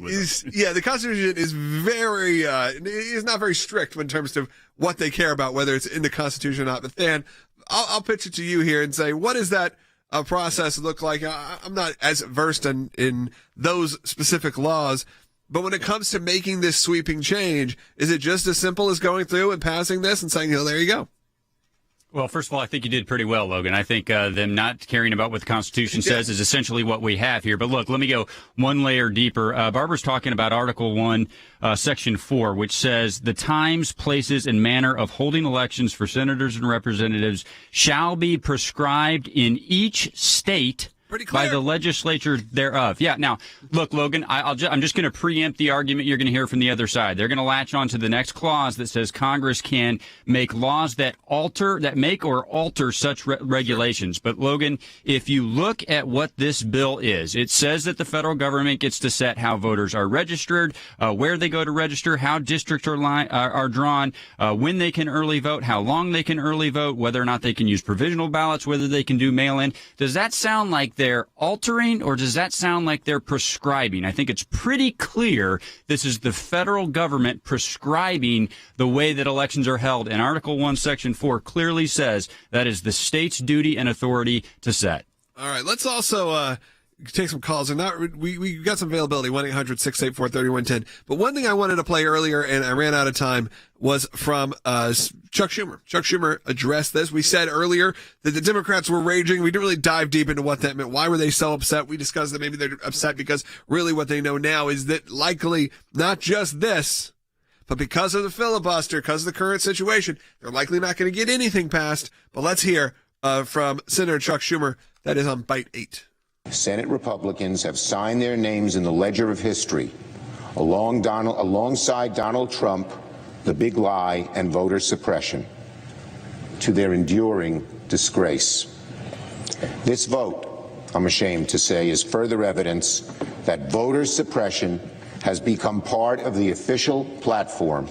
Yeah, the Constitution is very, is not very strict in terms of what they care about, whether it's in the Constitution or not. But Dan, I'll pitch it to you here and say, what does that process look like? I'm not as versed in those specific laws, but when it comes to making this sweeping change, is it just as simple as going through and passing this and saying, there you go? Well, first of all, I think you did pretty well, Logan. I think them not caring about what the Constitution says is essentially what we have here. But look, let me go one layer deeper. Barbara's talking about Article 1, Section 4, which says the times, places, and manner of holding elections for senators and representatives shall be prescribed in each state by the legislature thereof. Yeah. Now, look, Logan, I'm just going to preempt the argument you're going to hear from the other side. They're going to latch on to the next clause that says Congress can make laws that make or alter such regulations. But Logan, if you look at what this bill is, it says that the federal government gets to set how voters are registered, where they go to register, how districts are drawn, when they can early vote, how long they can early vote, whether or not they can use provisional ballots, whether they can do mail-in. Does that sound like they're altering, or does that sound like they're prescribing? I think it's pretty clear this is the federal government prescribing the way that elections are held. And Article 1, Section 4 clearly says that is the state's duty and authority to set. All right, let's also take some calls. And we got some availability, 1-800-684-3110. But one thing I wanted to play earlier, and I ran out of time, was from Chuck Schumer. Chuck Schumer addressed this. We said earlier that the Democrats were raging. We didn't really dive deep into what that meant. Why were they so upset? We discussed that maybe they're upset because really what they know now is that likely not just this, but because of the filibuster, because of the current situation, they're likely not going to get anything passed. But let's hear from Senator Chuck Schumer. That is on Bite 8. Senate Republicans have signed their names in the ledger of history alongside Donald Trump, the big lie, and voter suppression, to their enduring disgrace. This vote, I'm ashamed to say, is further evidence that voter suppression has become part of the official platform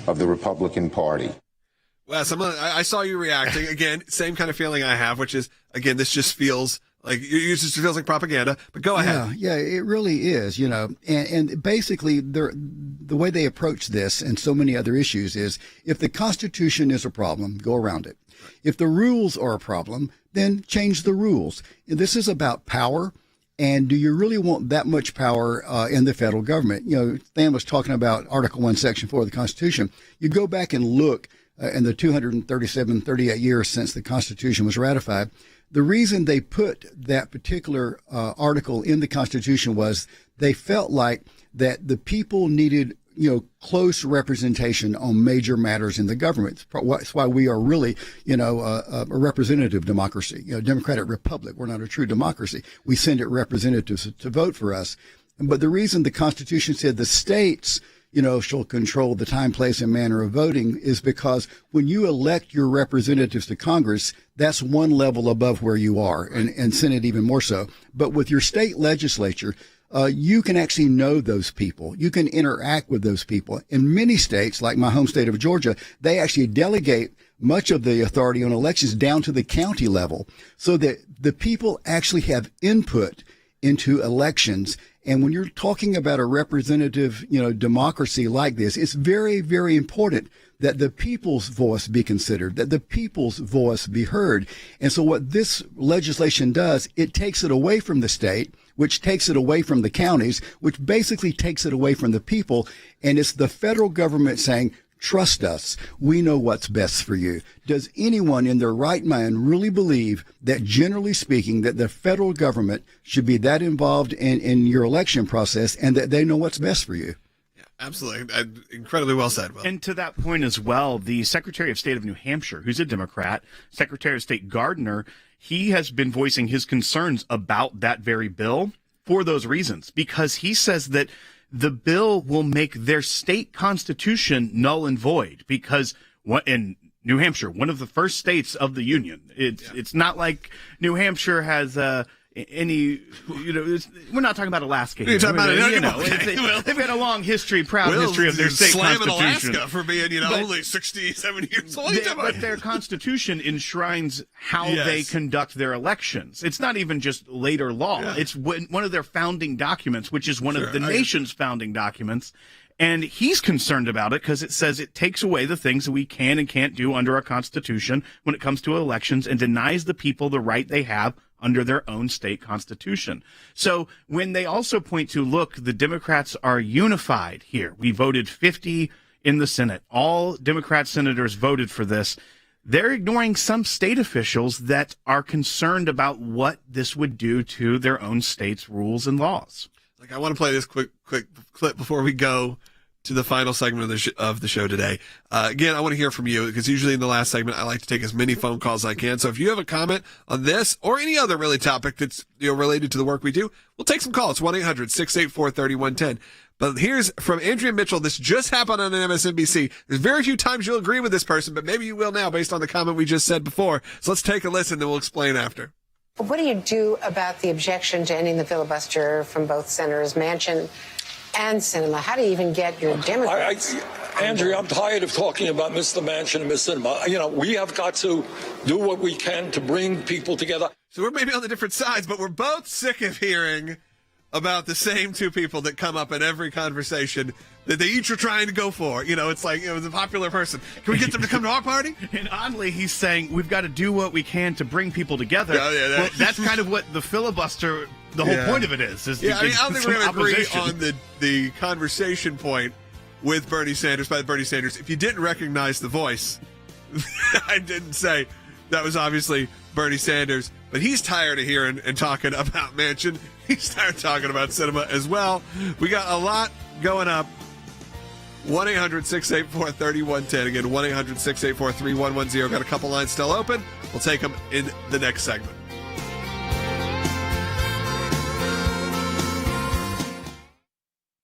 of the Republican Party. Wes, I saw you reacting. Again, same kind of feeling I have, which is, again, this just feels like it just feels like propaganda, but go ahead. Yeah, it really is, and basically the way they approach this and so many other issues is if the Constitution is a problem, go around it. If the rules are a problem, then change the rules. And this is about power. And do you really want that much power in the federal government? Stan was talking about Article 1, Section 4 of the Constitution. You go back and look in the 38 years since the Constitution was ratified, the reason they put that particular article in the Constitution was they felt like that the people needed, close representation on major matters in the government. That's why we are really, a representative democracy, democratic republic. We're not a true democracy. We send it representatives to vote for us. But the reason the Constitution said the states, shall control the time, place, and manner of voting is because when you elect your representatives to Congress, that's one level above where you are, and Senate even more so. But with your state legislature, you can actually know those people. You can interact with those people. In many states, like my home state of Georgia, they actually delegate much of the authority on elections down to the county level so that the people actually have input into elections. And when you're talking about a representative, democracy like this, it's very, very important that the people's voice be considered, that the people's voice be heard. And so what this legislation does, it takes it away from the state, which takes it away from the counties, which basically takes it away from the people. And it's the federal government saying, trust us. We know what's best for you. Does anyone in their right mind really believe that, generally speaking, that the federal government should be that involved in your election process and that they know what's best for you? Yeah, absolutely. Incredibly well said, Will. And to that point as well, the Secretary of State of New Hampshire, who's a Democrat, Secretary of State Gardner, he has been voicing his concerns about that very bill for those reasons, because he says that the bill will make their state constitution null and void, because in New Hampshire, one of the first states of the union, it's not like New Hampshire has any, we're not talking about Alaska. You're talking about they've got a long history, proud history of their state slamming constitution. Alaska for being, only 67 years old. But their constitution enshrines how they conduct their elections. It's not even just later law. Yeah. It's one of their founding documents, which is one of the nation's founding documents. And he's concerned about it because it says it takes away the things that we can and can't do under our Constitution when it comes to elections and denies the people the right they have under their own state constitution. So when they also point to, look, the Democrats are unified here. We voted 50 in the Senate. All Democrat senators voted for this. They're ignoring some state officials that are concerned about what this would do to their own state's rules and laws. I want to play this quick clip before we go to the final segment of the show today. Again, I want to hear from you, because usually in the last segment, I like to take as many phone calls as I can. So if you have a comment on this or any other really topic that's related to the work we do, we'll take some calls. 1-800-684-3110. But here's from Andrea Mitchell. This just happened on MSNBC. There's very few times you'll agree with this person, but maybe you will now based on the comment we just said before. So let's take a listen, then we'll explain after. What do you do about the objection to ending the filibuster from both Senators Manchin and Sinema? How do you even get your Democrats? Andrea, I'm tired of talking about Mr. Manchin and Ms. Sinema. We have got to do what we can to bring people together. So we're maybe on the different sides, but we're both sick of hearing about the same two people that come up in every conversation that they each are trying to go for. It's like, the popular person. Can we get them to come to our party? And oddly, he's saying we've got to do what we can to bring people together. Well, that's kind of what the filibuster, the whole point of it is. I don't think we're going to agree on the conversation point with Bernie Sanders, by Bernie Sanders. If you didn't recognize the voice, I didn't say that was obviously Bernie Sanders, but he's tired of hearing and talking about Manchin. He's tired of talking about Sinema as well. We got a lot going up. 1-800-684-3110. Again, 1-800-684-3110. Got a couple lines still open. We'll take them in the next segment.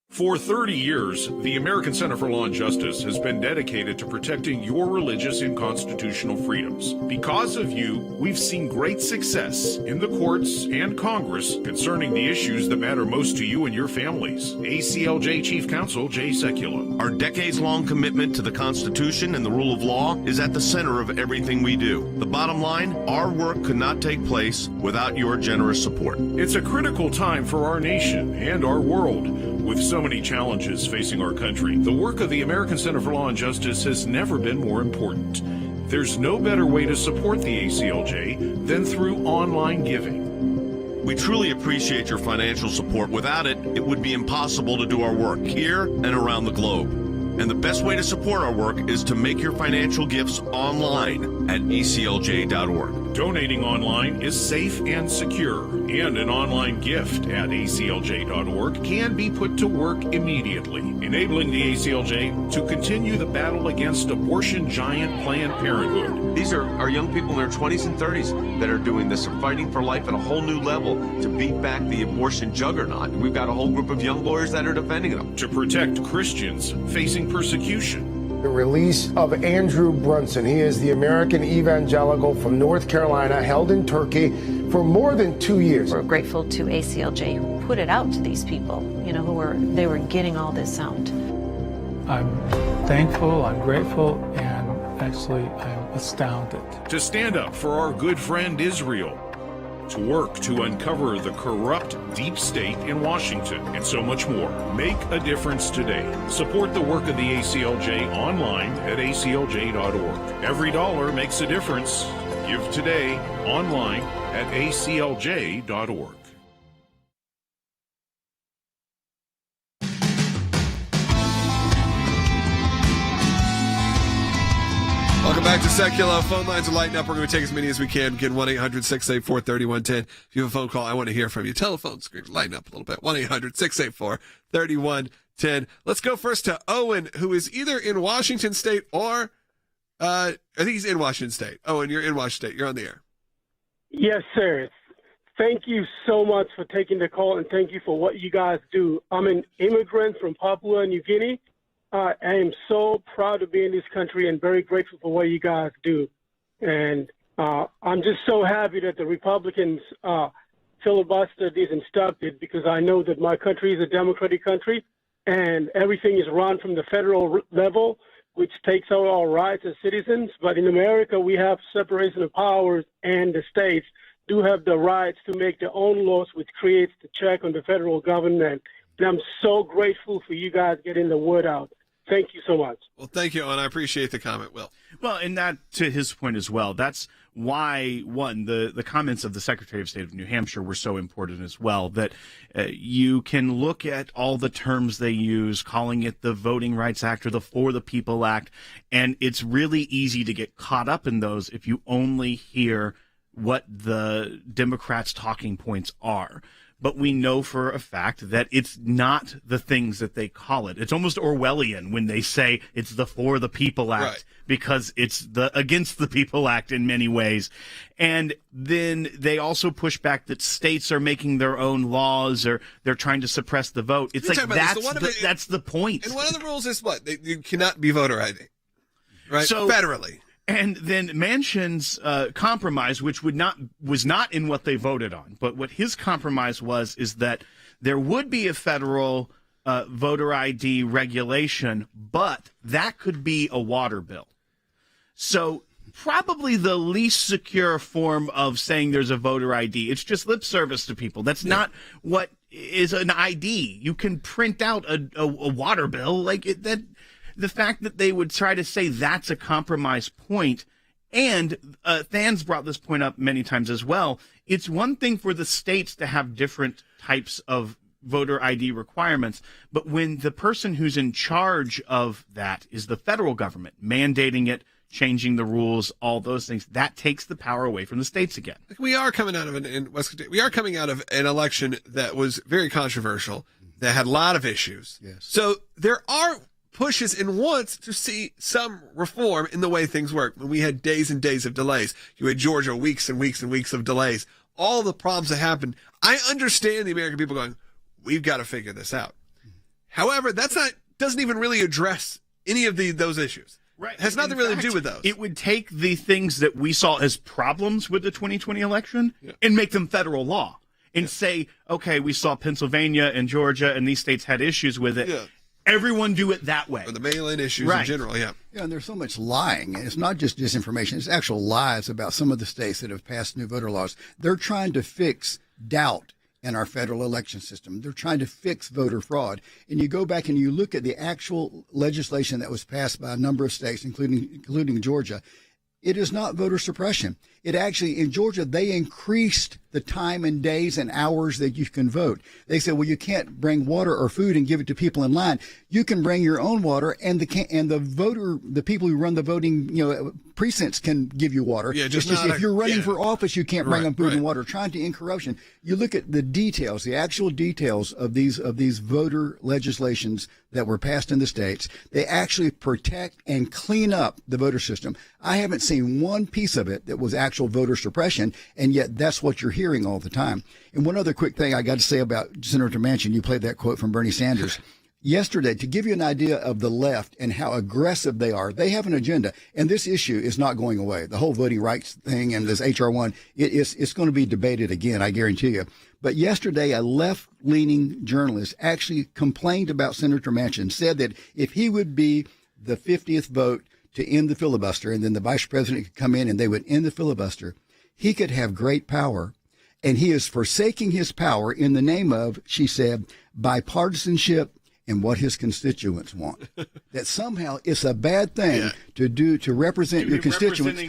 For 30 years, the American Center for Law and Justice has been dedicated to protecting your religious and constitutional freedoms. Because of you, we've seen great success in the courts and Congress concerning the issues that matter most to you and your families. ACLJ Chief Counsel Jay Sekulow. Our decades-long commitment to the Constitution and the rule of law is at the center of everything we do. The bottom line, our work could not take place without your generous support. It's a critical time for our nation and our world. With so many challenges facing our country, the work of the American Center for Law and Justice has never been more important. There's no better way to support the ACLJ than through online giving. We truly appreciate your financial support. Without it, it would be impossible to do our work here and around the globe. And the best way to support our work is to make your financial gifts online at aclj.org. Donating online is safe and secure, and an online gift at aclj.org can be put to work immediately, enabling the ACLJ to continue the battle against abortion giant Planned Parenthood. These are our young people in their 20s and 30s that are doing this, are fighting for life at a whole new level to beat back the abortion juggernaut. We've got a whole group of young lawyers that are defending them. To protect Christians facing persecution. The release of Andrew Brunson. He is the American evangelical from North Carolina, held in Turkey for more than 2 years. We're grateful to ACLJ who put it out to these people, they were getting all this out. I'm thankful, I'm grateful, and actually I'm astounded. To stand up for our good friend Israel. to work to uncover the corrupt deep state in Washington, and so much more. Make a difference today. Support the work of the ACLJ online at aclj.org. Every dollar makes a difference. Give today online at aclj.org. Welcome back to Sekulow. Phone lines are lighting up. We're going to take as many as we can. Get 1-800-684-3110. If you have a phone call, I want to hear from you. Telephone screen lighten up a little bit. 1-800-684-3110. Let's go first to Owen, who is either in Washington State or I think he's in Washington State. Owen, you're in Washington State. You're on the air. Yes, sir. Thank you so much for taking the call, and thank you for what you guys do. I'm an immigrant from Papua New Guinea. I am so proud to be in this country and very grateful for what you guys do. And I'm just so happy that the Republicans filibustered this and stopped it, because I know that my country is a democratic country and everything is run from the federal level, which takes out our rights as citizens. But in America, we have separation of powers, and the states do have the rights to make their own laws, which creates the check on the federal government. And I'm so grateful for you guys getting the word out. Thank you so much. Well, thank you, and I appreciate the comment, Will. Well, and that, to his point as well, that's why, one, the comments of the Secretary of State of New Hampshire were so important as well, that you can look at all the terms they use, calling it the Voting Rights Act or the For the People Act, and it's really easy to get caught up in those if you only hear what the Democrats' talking points are. But we know for a fact that it's not the things that they call it. It's almost Orwellian when they say it's the For the People Act, right, because it's the Against the People Act in many ways. And then they also push back that states are making their own laws, or they're trying to suppress the vote. It's like that's the point. And one of the rules is what? You cannot be voter ID, right? So, federally. And then Manchin's compromise, which was not in what they voted on, but what his compromise is that there would be a federal voter ID regulation, but that could be a water bill. So probably the least secure form of saying there's a voter ID. It's just lip service to people. That's not what is an ID. You can print out a water bill like it, that. The fact that they would try to say that's a compromise point, and Than's brought this point up many times as well, it's one thing for the states to have different types of voter ID requirements, but when the person who's in charge of that is the federal government, mandating it, changing the rules, all those things, that takes the power away from the states again. We are coming out of an election that was very controversial, that had a lot of issues. Yes. So there are pushes and wants to see some reform in the way things work. When we had days and days of delays, you had Georgia, weeks and weeks and weeks of delays, all the problems that happened. I understand the American people going, we've got to figure this out. However, doesn't even really address any of those issues. Right. It has nothing really to do with those. It would take the things that we saw as problems with the 2020 election and make them federal law and say, okay, we saw Pennsylvania and Georgia and these states had issues with it. Yeah. Everyone do it that way. Or the mail-in issues in general, yeah. Yeah, and there's so much lying. And it's not just disinformation. It's actual lies about some of the states that have passed new voter laws. They're trying to fix doubt in our federal election system. They're trying to fix voter fraud. And you go back and you look at the actual legislation that was passed by a number of states, including Georgia. It is not voter suppression. It actually, in Georgia, they increased the time and days and hours that you can vote. They said, well, you can't bring water or food and give it to people in line. You can bring your own water, and the people who run the voting, precincts can give you water. Yeah, just if you're running for office, you can't bring them food and water. Trying to end corruption. You look at the details, the actual details of these voter legislations that were passed in the states. They actually protect and clean up the voter system. I haven't seen one piece of it that was actual voter suppression, and yet that's what you're hearing all the time. And one other quick thing I got to say about Senator Manchin, you played that quote from Bernie Sanders. Yesterday, to give you an idea of the left and how aggressive they are, they have an agenda, and this issue is not going away. The whole voting rights thing and this H.R. 1, it's going to be debated again, I guarantee you. But yesterday, a left-leaning journalist actually complained about Senator Manchin, said that if he would be the 50th vote to end the filibuster, and then the vice president could come in and they would end the filibuster, he could have great power And he is forsaking his power in the name of, she said, bipartisanship and what his constituents want. That somehow it's a bad thing to represent your constituents.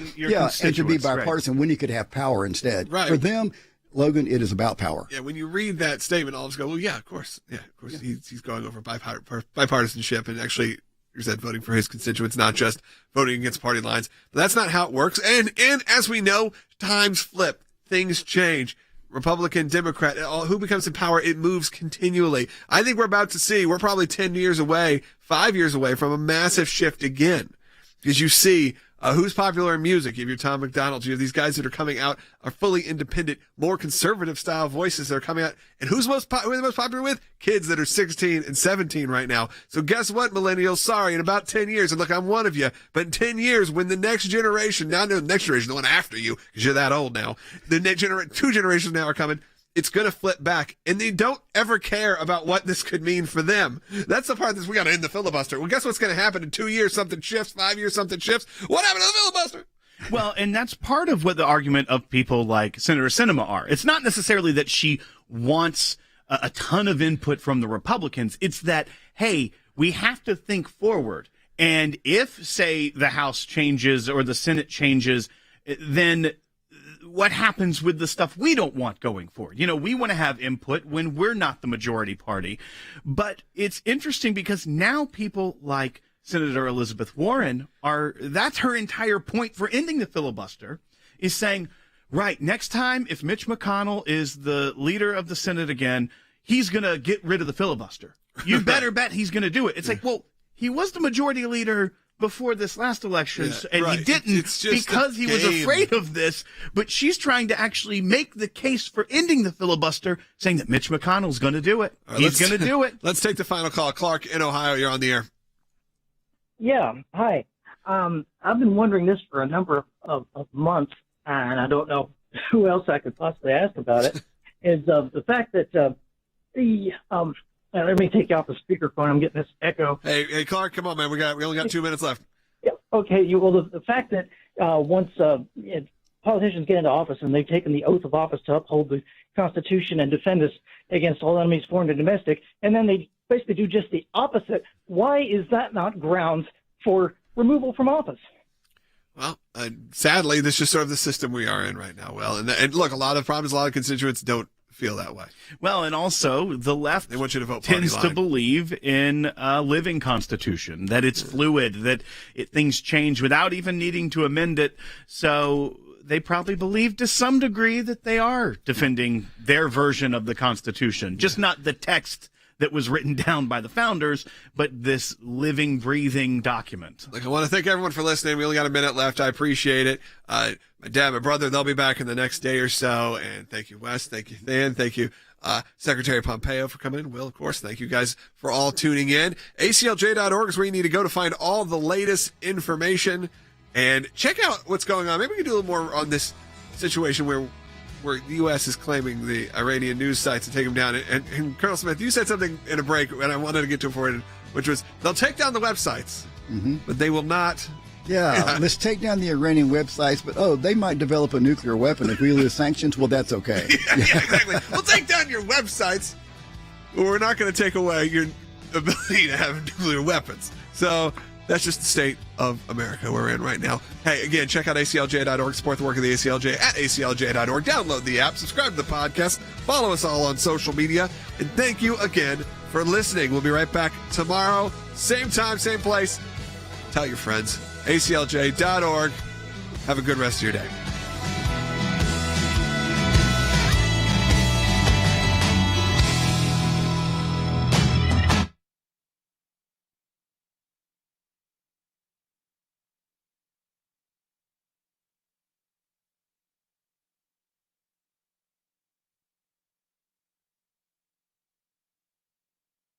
And to be bipartisan when you could have power instead. Right. For them, Logan, it is about power. Yeah, when you read that statement, all of us go, well, yeah, of course. Yeah, of course. Yeah. He's going over bipartisanship and actually, you said, voting for his constituents, not just voting against party lines. But that's not how it works. And as we know, times flip. Things change. Republican, Democrat, who becomes in power, it moves continually. I think we're probably 10 years away, 5 years away from a massive shift again. Because you see who's popular in music. You have your Tom McDonald's. You have these guys that are coming out, are fully independent, more conservative style voices that are coming out. And who are they most popular with? Kids that are 16 and 17 right now. So guess what, millennials? Sorry, in about 10 years, and look, I'm one of you, but in 10 years, when the next generation, the one after you, because you're that old now, the next two generations now are coming, it's going to flip back. And they don't ever care about what this could mean for them. That's the part that we got to end the filibuster. Well, guess what's going to happen in 2 years? Something shifts. 5 years, something shifts. What happened to the filibuster? Well, and that's part of what the argument of people like Senator Sinema are. It's not necessarily that she wants a ton of input from the Republicans. It's that, hey, we have to think forward. And if, say, the House changes or the Senate changes, then what happens with the stuff we don't want going forward? You know, we want to have input when we're not the majority party. But it's interesting because now people like Senator Elizabeth Warren that's her entire point for ending the filibuster, is saying, right, next time, if Mitch McConnell is the leader of the Senate again, he's going to get rid of the filibuster. You better bet he's going to do it. It's like, well, he was the majority leader before this last election, and he didn't because he was afraid of this. But she's trying to actually make the case for ending the filibuster, saying that Mitch McConnell's going to do it. He's going to do it. Let's take the final call. Clark in Ohio, you're on the air. Yeah, hi. I've been wondering this for a number of months, and I don't know who else I could possibly ask about it, is the fact that let me take you off the speakerphone. I'm getting this echo. Hey, Clark, come on, man. We only got 2 minutes left. Yeah, okay. Well, the fact that once politicians get into office and they've taken the oath of office to uphold the Constitution and defend us against all enemies, foreign and domestic, and then they basically do just the opposite, why is that not grounds for removal from office? Well, sadly, this is just sort of the system we are in right now. Well, and look, a lot of constituents don't feel that way. Well, and also the left they want you to vote tends to believe in a living constitution, that it's fluid, that things change without even needing to amend it. So they probably believe to some degree that they are defending their version of the Constitution, just not the text that was written down by the founders, but this living, breathing document. Look, I want to thank everyone for listening. We only got a minute left. I appreciate it. My dad, my brother, they'll be back in the next day or so. And thank you, Wes. Thank you, Than. Thank you, Secretary Pompeo, for coming in. Will, of course. Thank you guys for all tuning in. ACLJ.org is where you need to go to find all the latest information and check out what's going on. Maybe we can do a little more on this situation where the U.S. is claiming the Iranian news sites to take them down. And Colonel Smith, you said something in a break, and I wanted to get to it for you, which was they'll take down the websites, but they will not. Yeah, let's take down the Iranian websites, but they might develop a nuclear weapon if we lose sanctions. Well, that's okay. Yeah, exactly. We'll take down your websites, but we're not going to take away your ability to have nuclear weapons. So that's just the state of America we're in right now. Hey, again, check out ACLJ.org. Support the work of the ACLJ at ACLJ.org. Download the app. Subscribe to the podcast. Follow us all on social media. And thank you again for listening. We'll be right back tomorrow. Same time, same place. Tell your friends. ACLJ.org. Have a good rest of your day.